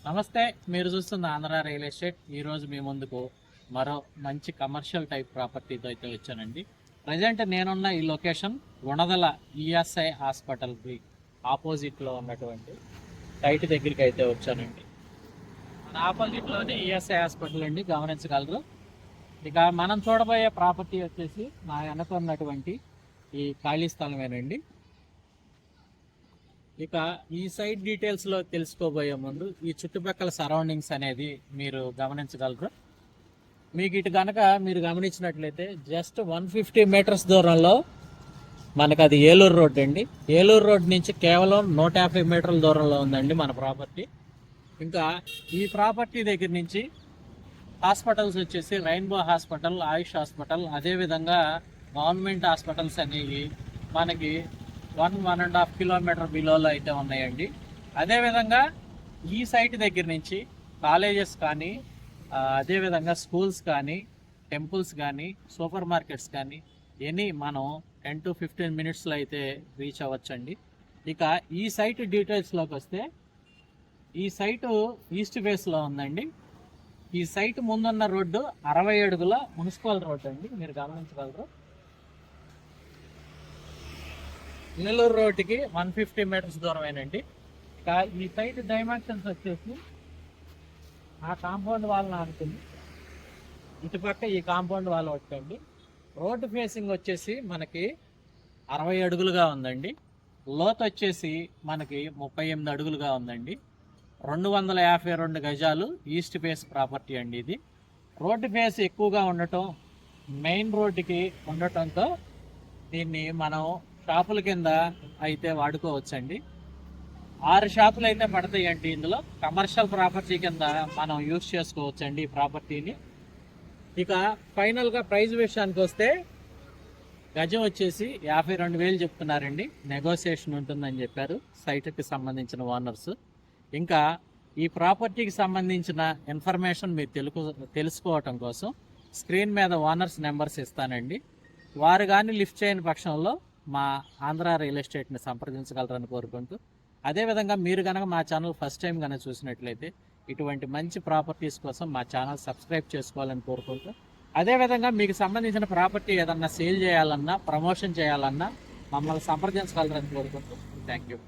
నమస్తే, మీరు చూస్తున్న ఆంధ్ర రియల్ ఎస్టేట్. ఈరోజు మీ ముందుకు మరో మంచి కమర్షియల్ టైప్ ప్రాపర్టీతో అయితే వచ్చానండి. ప్రజెంట్ నేనున్న ఈ లొకేషన్ గుణదల ఈఎస్ఐ హాస్పిటల్కి ఆపోజిట్లో ఉన్నటువంటి సైట్ దగ్గరికి అయితే వచ్చానండి. మన ఆపోజిట్లోనే ఈఎస్ఐ హాస్పిటల్ అండి, గమనించగలరు. ఇక మనం చూడబోయే ప్రాపర్టీ వచ్చేసి నా వెనక ఉన్నటువంటి ఈ ఖాళీ స్థలమేనండి. ఇక ఈ సైట్ డీటెయిల్స్లో తెలుసుకోబోయే ముందు ఈ చుట్టుపక్కల సరౌండింగ్స్ అనేది మీరు గమనించగలరు. మీకు ఇటు కనుక మీరు గమనించినట్లయితే జస్ట్ 150 మీటర్స్ దూరంలో మనకు అది ఏలూరు రోడ్ అండి. ఏలూరు రోడ్ నుంచి కేవలం 150 మీటర్ల దూరంలో ఉందండి మన ప్రాపర్టీ. ఇంకా ఈ ప్రాపర్టీ దగ్గర నుంచి హాస్పిటల్స్ వచ్చేసి రెయిన్బో హాస్పిటల్, ఆయుష్ హాస్పిటల్, అదేవిధంగా గవర్నమెంట్ హాస్పిటల్స్ అనేవి మనకి 1.5 కిలోమీటర్ బిలోలో అయితే ఉన్నాయండి. అదేవిధంగా ఈ సైట్ దగ్గర నుంచి కాలేజెస్ కానీ, అదేవిధంగా స్కూల్స్ కానీ, టెంపుల్స్ కానీ, సూపర్ మార్కెట్స్ కానీ మనం 10 to 15 మినిట్స్లో అయితే రీచ్ అవ్వచ్చండి. ఇక ఈ సైట్ డీటెయిల్స్లోకి వస్తే ఈ సైటు ఈస్ట్ ఫేస్లో ఉందండి. ఈ సైట్ ముందున్న రోడ్డు 60 అడుగుల మున్సిపల్ రోడ్ అండి, మీరు గమనించగలరు. ఏలూరు రోడ్డుకి 150 మీటర్స్ దూరమేనండి. ఇక ఈ సైట్ డైమెన్షన్స్ వచ్చేసి ఆ కాంపౌండ్ వాళ్ళని ఆడుతుంది, ఇటుపక్క ఈ కాంపౌండ్ వాళ్ళు వచ్చండి. రోడ్డు ఫేసింగ్ వచ్చేసి మనకి 60 అడుగులుగా ఉందండి. లోత్ వచ్చేసి మనకి 38 అడుగులుగా ఉందండి. 252 గజాలు ఈస్ట్ ఫేస్ ప్రాపర్టీ అండి ఇది. రోడ్డు ఫేస్ ఎక్కువగా ఉండటం, మెయిన్ రోడ్డుకి ఉండటంతో దీన్ని మనం షాపుల కింద అయితే వాడుకోవచ్చండి. 6 షాపులు అయితే పడతాయండి. ఇందులో కమర్షియల్ ప్రాపర్టీ కింద మనం యూజ్ చేసుకోవచ్చండి ఈ ప్రాపర్టీని. ఇక ఫైనల్గా ప్రైస్ విషయానికి వస్తే గజం వచ్చేసి 52,000 చెప్తున్నారండి. నెగోసియేషన్ ఉంటుందని చెప్పారు సైట్కి సంబంధించిన ఓనర్స్. ఇంకా ఈ ప్రాపర్టీకి సంబంధించిన ఇన్ఫర్మేషన్ మీరు తెలుసుకోవటం కోసం స్క్రీన్ మీద ఓనర్స్ నెంబర్స్ ఇస్తానండి. వారు కానీ లిఫ్ట్ చేయని పక్షంలో మా ఆంధ్ర రియల్ ఎస్టేట్ని సంప్రదించగలరని కోరుకుంటూ, అదేవిధంగా మీరు కనుక మా ఛానల్ ఫస్ట్ టైం కనుక చూసినట్లయితే ఇటువంటి మంచి ప్రాపర్టీస్ కోసం మా ఛానల్ సబ్స్క్రైబ్ చేసుకోవాలని కోరుకుంటూ, అదేవిధంగా మీకు సంబంధించిన ప్రాపర్టీ ఏదన్నా సేల్ చేయాలన్నా, ప్రమోషన్ చేయాలన్నా మమ్మల్ని సంప్రదించగలరని కోరుకుంటూ, థ్యాంక్ యూ.